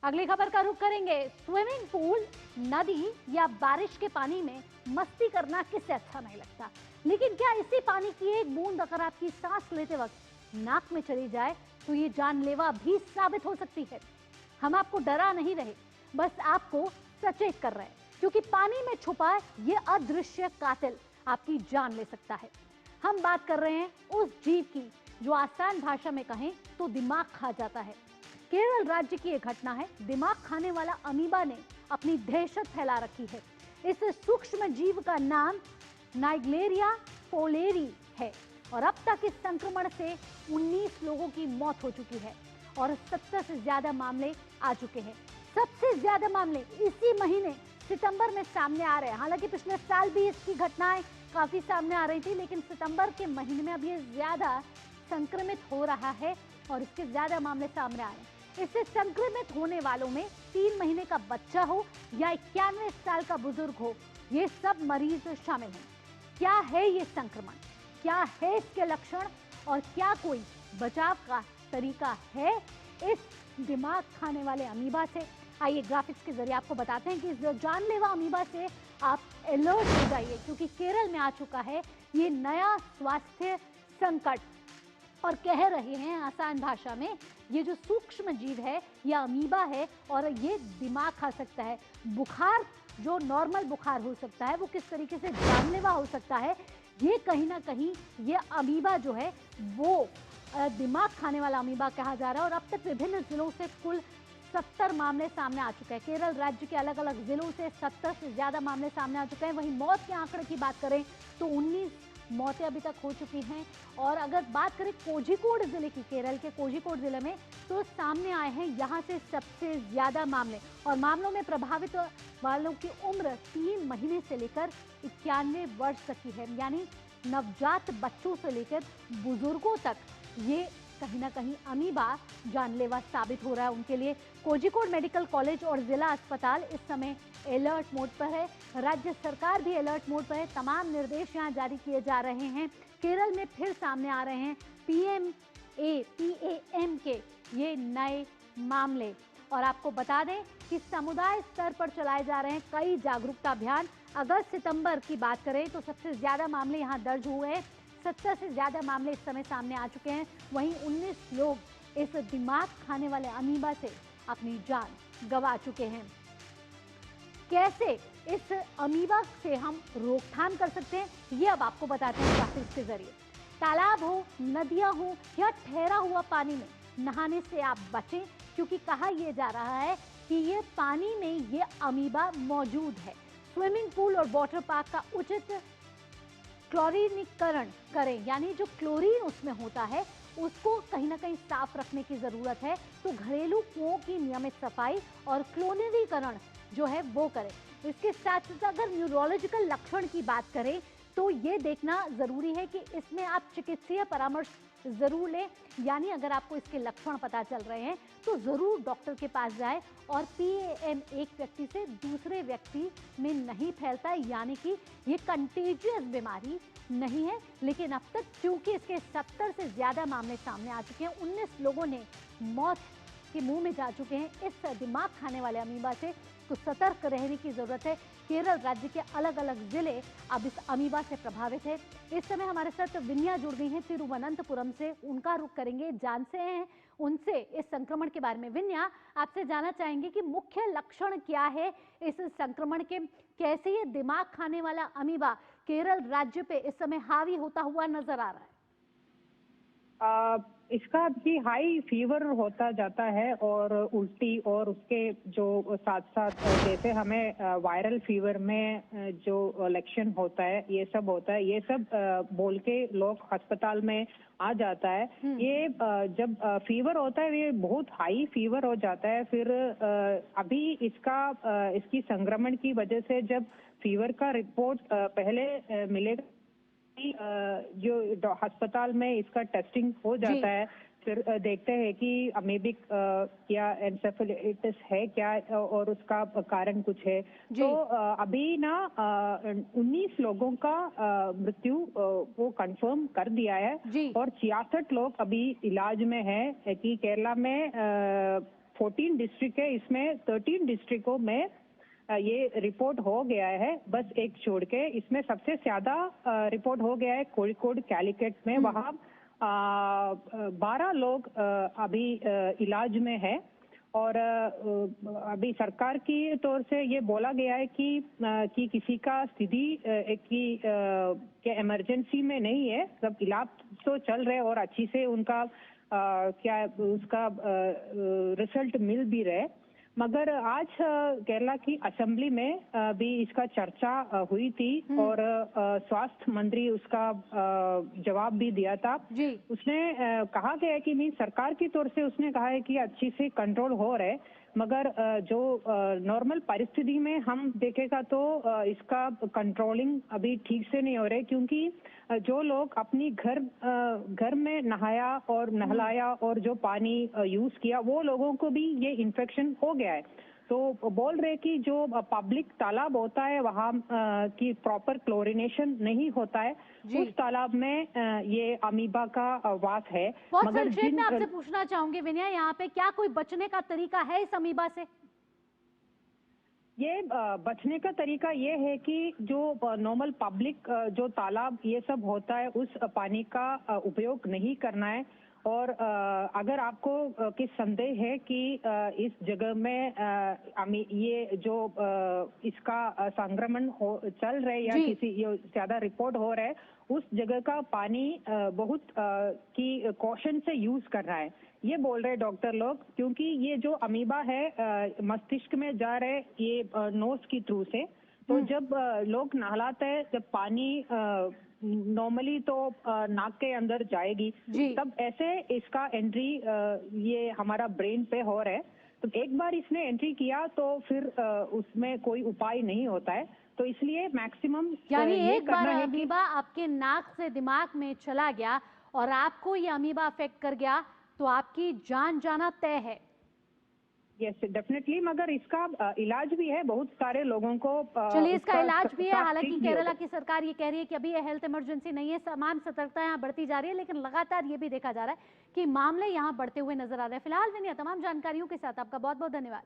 अगली खबर का रुख करेंगे। स्विमिंग पूल, नदी या बारिश के पानी में मस्ती करना किससे अच्छा नहीं लगता, लेकिन क्या इसी पानी की एक बूंद अगर आपकी सांस लेते वक्त नाक में चली जाए तो ये जानलेवा भी साबित हो सकती है। हम आपको डरा नहीं रहे, बस आपको सचेत कर रहे हैं, क्योंकि पानी में छुपा ये अदृश्य कातिल आपकी जान ले सकता है। हम बात कर रहे हैं उस जीव की जो आसान भाषा में कहें तो दिमाग खा जाता है। केरल राज्य की एक घटना है। दिमाग खाने वाला अमीबा ने अपनी दहशत फैला रखी है। इस सूक्ष्म जीव का नाम नाइग्लेरिया फोलेरी है और अब तक इस संक्रमण से 19 लोगों की मौत हो चुकी है और 70 से ज्यादा मामले आ चुके हैं। सबसे ज्यादा मामले इसी महीने सितंबर में सामने आ रहे हैं। हालांकि पिछले साल भी इसकी घटनाएं काफी सामने आ रही थी, लेकिन सितंबर के महीने में अब ये ज्यादा संक्रमित हो रहा है और इसके ज्यादा मामले सामने आ रहे हैं। इससे संक्रमित होने वालों में 3 महीने का बच्चा हो या 91 साल का बुजुर्ग हो, ये सब मरीज शामिल हैं। क्या है ये संक्रमण, क्या है इसके लक्षण और क्या कोई बचाव का तरीका है इस दिमाग खाने वाले अमीबा से? आइए ग्राफिक्स के जरिए आपको बताते हैं कि इस जानलेवा अमीबा से आप अलर्ट हो जाइए, क्योंकि केरल में आ चुका है ये नया स्वास्थ्य संकट। और कह रहे हैं आसान भाषा में, ये जो सूक्ष्म जीव है यह अमीबा है और ये दिमाग खा सकता है। बुखार जो नॉर्मल बुखार हो सकता है वो किस तरीके से जानलेवा हो सकता है, ये कहीं ना कहीं ये अमीबा जो है वो दिमाग खाने वाला अमीबा कहा जा रहा है। और अब तक विभिन्न जिलों से कुल 70 मामले सामने आ चुके हैं। केरल राज्य के अलग अलग जिलों से 70 से ज्यादा मामले सामने आ चुके हैं। वहीं मौत के आंकड़े की बात करें तो 19 मौतें अभी तक हो चुकी हैं। और अगर बात करें कोझिकोड जिले की, केरल के कोझिकोड जिले में, तो सामने आए हैं यहाँ से सबसे ज्यादा मामले। और मामलों में प्रभावित वालों की उम्र 3 महीने से लेकर 91 वर्ष तक की है, यानी नवजात बच्चों से लेकर बुजुर्गों तक ये कहीं ना कहीं अमीबा जानलेवा साबित हो रहा है उनके लिए। कोझिकोड मेडिकल कॉलेज और जिला अस्पताल इस समय अलर्ट मोड पर है। राज्य सरकार भी अलर्ट मोड पर है। तमाम निर्देश यहाँ जारी किए जा रहे हैं। केरल में फिर सामने आ रहे हैं PAM के ये नए मामले। और आपको बता दें कि समुदाय स्तर पर चलाए जा रहे हैं कई जागरूकता अभियान। अगस्त सितंबर की बात करें तो सबसे ज्यादा मामले यहाँ दर्ज हुए हैं। 70 से ज्यादा मामले इस समय सामने आ चुके हैं। वहीं 19 लोग इस दिमाग खाने वाले अमीबा से अपनी जान गंवा चुके हैं। कैसे इस अमीबा से हम रोकथाम कर सकते हैं, ये अब आपको बताते हैं ग्राफिक्स के जरिए। तालाब हो, नदियां हो या ठहरा हुआ पानी में नहाने से आप बचें, क्योंकि कहा यह जा रहा है कि ये पानी में ये अमीबा मौजूद है। स्विमिंग पूल और वाटर पार्क का उचित क्लोरीनीकरण करें, यानी जो क्लोरीन उसमें होता है उसको कहीं ना कहीं साफ रखने की जरूरत है। तो घरेलू कुओं की नियमित सफाई और क्लोरीनीकरण जो है वो करें। इसके साथ साथ अगर न्यूरोलॉजिकल लक्षण की बात करें तो ये देखना जरूरी है कि इसमें आप चिकित्सीय परामर्श जरूर लें, यानी अगर आपको इसके लक्षण पता चल रहे हैं तो जरूर डॉक्टर के पास जाएं। और PAM एक व्यक्ति से दूसरे व्यक्ति में नहीं फैलता है, यानी कि ये कंटेजियस बीमारी नहीं है। लेकिन अब तक क्योंकि इसके 70 से ज्यादा मामले सामने आ चुके हैं, 19 लोगों ने मौत के मुंह में जा चुके हैं इस दिमाग खाने वाले अमीबा से, तो सतर्क रहने की जरूरत है। केरल राज्य के अलग अलग जिले अब इस अमीबा से प्रभावित है। इस समय हमारे साथ विन्या जुड़ गई हैं तिरुवनंतपुरम से, उनका रुख करेंगे, जानते हैं उनसे इस संक्रमण के बारे में। विन्या, आपसे जानना चाहेंगे कि मुख्य लक्षण क्या है इस संक्रमण के, कैसे ये दिमाग खाने वाला अमीबा केरल राज्य पे इस समय हावी होता हुआ नजर आ रहा है? इसका भी हाई फीवर होता जाता है और उल्टी, और उसके जो साथ साथ जैसे हमें वायरल फीवर में जो लक्षण होता है ये सब होता है, ये सब बोल के लोग अस्पताल में आ जाता है। ये जब फीवर होता है ये बहुत हाई फीवर हो जाता है। फिर अभी इसकी संक्रमण की वजह से जब फीवर का रिपोर्ट पहले मिलेगा, जो अस्पताल में इसका टेस्टिंग हो जाता है, फिर देखते हैं कि अमीबिक या एन्सेफेलाइटिस है क्या और उसका कारण कुछ है। तो अभी ना 19 लोगों का मृत्यु वो कंफर्म कर दिया है और 66 लोग अभी इलाज में है। कि केरला में 14 डिस्ट्रिक्ट है, इसमें 13 डिस्ट्रिक्टों में ये रिपोर्ट हो गया है, बस एक छोड़ के। इसमें सबसे ज्यादा रिपोर्ट हो गया है कोझिकोड कैलिकट में। वहाँ 12 लोग अभी इलाज में है। और अभी सरकार की तौर से ये बोला गया है कि किसी का स्थिति के इमरजेंसी में नहीं है, सब इलाज तो चल रहे और अच्छी से उनका क्या उसका रिजल्ट मिल भी रहे। मगर आज केरला की असेंबली में भी इसका चर्चा हुई थी और स्वास्थ्य मंत्री उसका जवाब भी दिया था। जी। उसने कहा गया है कि नहीं, सरकार की तौर से उसने कहा है कि अच्छी से कंट्रोल हो रहे, मगर जो नॉर्मल परिस्थिति में हम देखेगा तो इसका कंट्रोलिंग अभी ठीक से नहीं हो रहे, क्योंकि जो लोग अपनी घर में नहाया और नहलाया और जो पानी यूज किया, वो लोगों को भी ये इन्फेक्शन हो गया है। तो बोल रहे कि जो पब्लिक तालाब होता है वहाँ की प्रॉपर क्लोरिनेशन नहीं होता है, उस तालाब में ये अमीबा का वास है। बहुत संक्षेप में आपसे पूछना चाहूंगी विनय, यहाँ पे क्या कोई बचने का तरीका है इस अमीबा से? ये बचने का तरीका ये है कि जो नॉर्मल पब्लिक जो तालाब ये सब होता है, उस पानी का उपयोग नहीं करना है। और अगर आपको किस संदेह है कि इस जगह में ये जो इसका संक्रमण चल रहा है या किसी ज्यादा रिपोर्ट हो रहा है, उस जगह का पानी बहुत की कॉशन से यूज कर रहा है, ये बोल रहे डॉक्टर लोग। क्योंकि ये जो अमीबा है मस्तिष्क में जा रहे ये नोज की थ्रू से, तो जब लोग नहलाते हैं, जब पानी नॉर्मली तो नाक के अंदर जाएगी, तब ऐसे इसका एंट्री ये हमारा ब्रेन पे हो रहा है। तो एक बार इसने एंट्री किया तो फिर उसमें कोई उपाय नहीं होता है। तो इसलिए मैक्सिमम यानी एक बार अमीबा आपके नाक से दिमाग में चला गया और आपको ये अमीबा अफेक्ट कर गया तो आपकी जान जाना तय है। यस डेफिनेटली, मगर इसका इलाज भी है, बहुत सारे लोगों को चलिए इसका इलाज भी है। हालांकि केरला की सरकार ये कह रही है कि अभी ये हेल्थ इमरजेंसी नहीं है, तमाम सतर्कता यहाँ बढ़ती जा रही है, लेकिन लगातार ये भी देखा जा रहा है कि मामले यहाँ बढ़ते हुए नजर आ रहे हैं। फिलहाल विनय, तमाम जानकारियों के साथ आपका बहुत बहुत धन्यवाद।